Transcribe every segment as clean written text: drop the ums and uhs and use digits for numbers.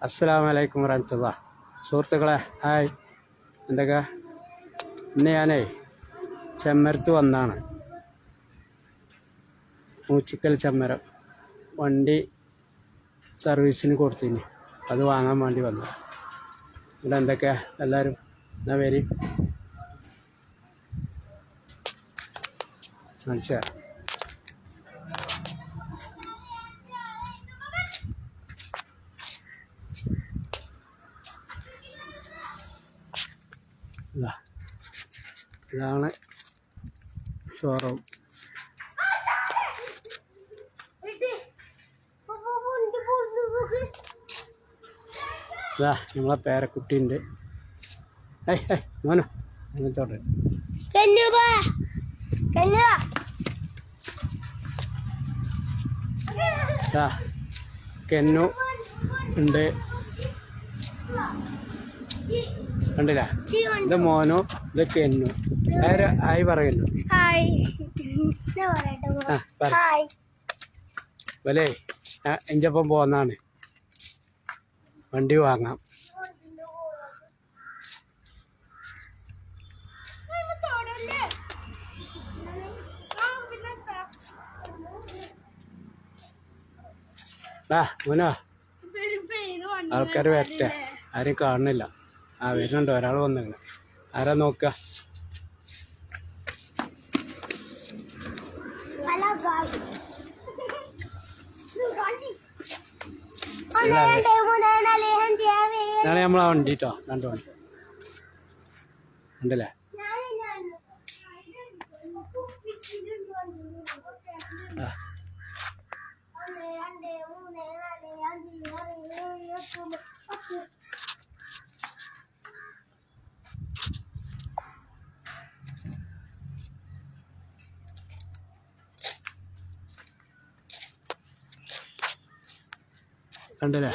അസ്സലാമു അലൈക്കും വറഹ്മത്തുള്ളാഹി. സുഹൃത്തുക്കളെ ഹായ്, എന്തൊക്കെ? ഇന്ന് ഞാനേ ചെമ്മരത്ത് വന്നാണ്. മൂച്ചിക്കൽ ചെമ്മരം വണ്ടി സർവീസിന് കൊടുത്തിന്, അത് വാങ്ങാൻ വേണ്ടി വന്നത്. ഇവിടെ എന്തൊക്കെയാ എല്ലാവരും എന്നാ വരി മനുഷ്യ. ഇതാണ് ഷോറൂം. ഇതാ നമ്മളെ പേരക്കുട്ടിയുണ്ട്. മോനോ അങ്ങനത്തോട്ടെ കെന്നു ഉണ്ട്, കണ്ടില്ല? ഇത് മോനോ, ഇത് കെന്നു. ഹായ് പറയുന്നു. വലേ എൻ്റെ ഒപ്പം പോന്നാണ്, വണ്ടി വാങ്ങാം. മോനോ ആൾക്കാർ വരട്ടെ, ആരും കാണുന്നില്ല. വരുന്നുണ്ട്, ഒരാൾ വന്നിങ്ങനെ. ആരാ നോക്ക? ഇതാണ് നമ്മളെ വണ്ടി കേട്ടോ, രണ്ടു വണ്ടി ഉണ്ടല്ലേ. കണ്ടില്ലേ?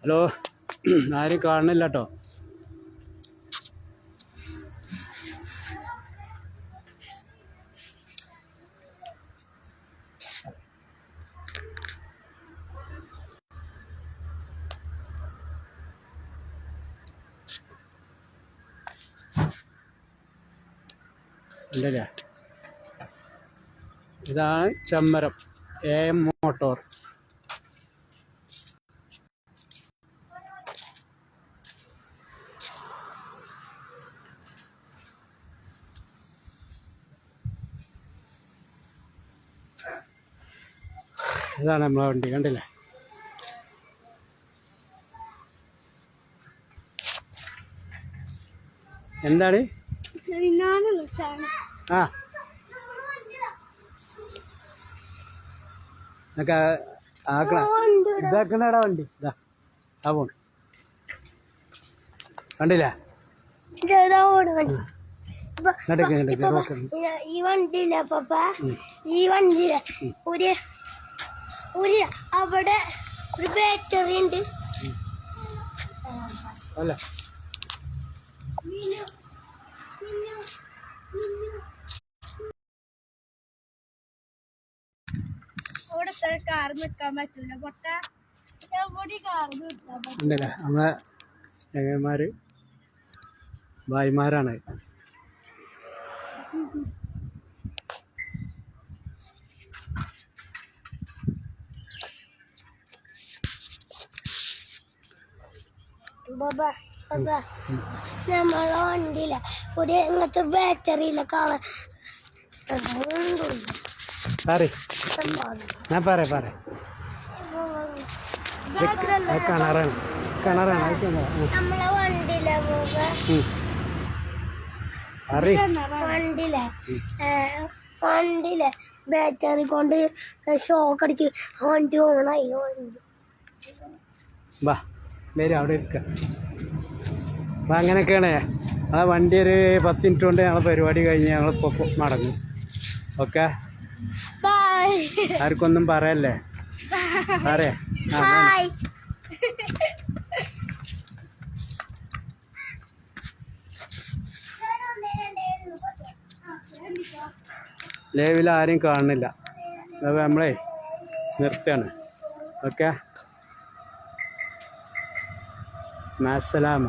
ഹലോ, ആരും കാണുന്നില്ല കേട്ടോ. ഉണ്ടല്ലേ? ഇതാണ് ചെമ്മരം AM മോട്ടോർ. ഇതാണ് നമ്മളെ വണ്ടി, കണ്ടില്ലേ? എന്താണ്? ഇതാക്കണടാ വണ്ടി. ഇതാ ആ പോണ്, കണ്ടില്ലേ? ഈ വണ്ടിയില്ല പപ്പ, ഈ വണ്ടിയില്ല ഒരു അവിടെ ഒരു ബാറ്ററി ഉണ്ട്. അല്ല കാർ നിൽക്കാൻ പറ്റൂല പൊട്ട, എവിടെ കാർ നിർത്താൻ പറ്റില്ല. ഉണ്ടല്ലേ? നമ്മളെ ചങ്ങന്മാര് ഭായിമാരാണ്. നമ്മളെ വണ്ടിയില്ല ഒരു ഇങ്ങനത്തെ ബാറ്ററി ഇല്ല കാണാൻ. ഞാൻ പറയാ കിണറാണ്, നമ്മളെ വണ്ടിയില്ല വണ്ടിയില്ല വണ്ടിയിലെ ബാറ്ററി കൊണ്ട് ഷോക്ക് അടിച്ച് വണ്ടി ഓണായി വാ വരും അവിടെ ഇരിക്കാം. അപ്പം അങ്ങനെയൊക്കെയാണ് ആ വണ്ടി ഒരു 10 മിനിറ്റ് കൊണ്ട് ഞങ്ങൾ പരിപാടി കഴിഞ്ഞ് ഞങ്ങളിപ്പോൾ മടങ്ങും. Okay, bye. ആർക്കൊന്നും പറയല്ലേ, പറയാ. ഹായ്. ലൈവിൽ ആരെയും കാണുന്നില്ല, അത് നമ്മളെ നിർത്തുകയാണ്. ഓക്കെ, മാസലാമ.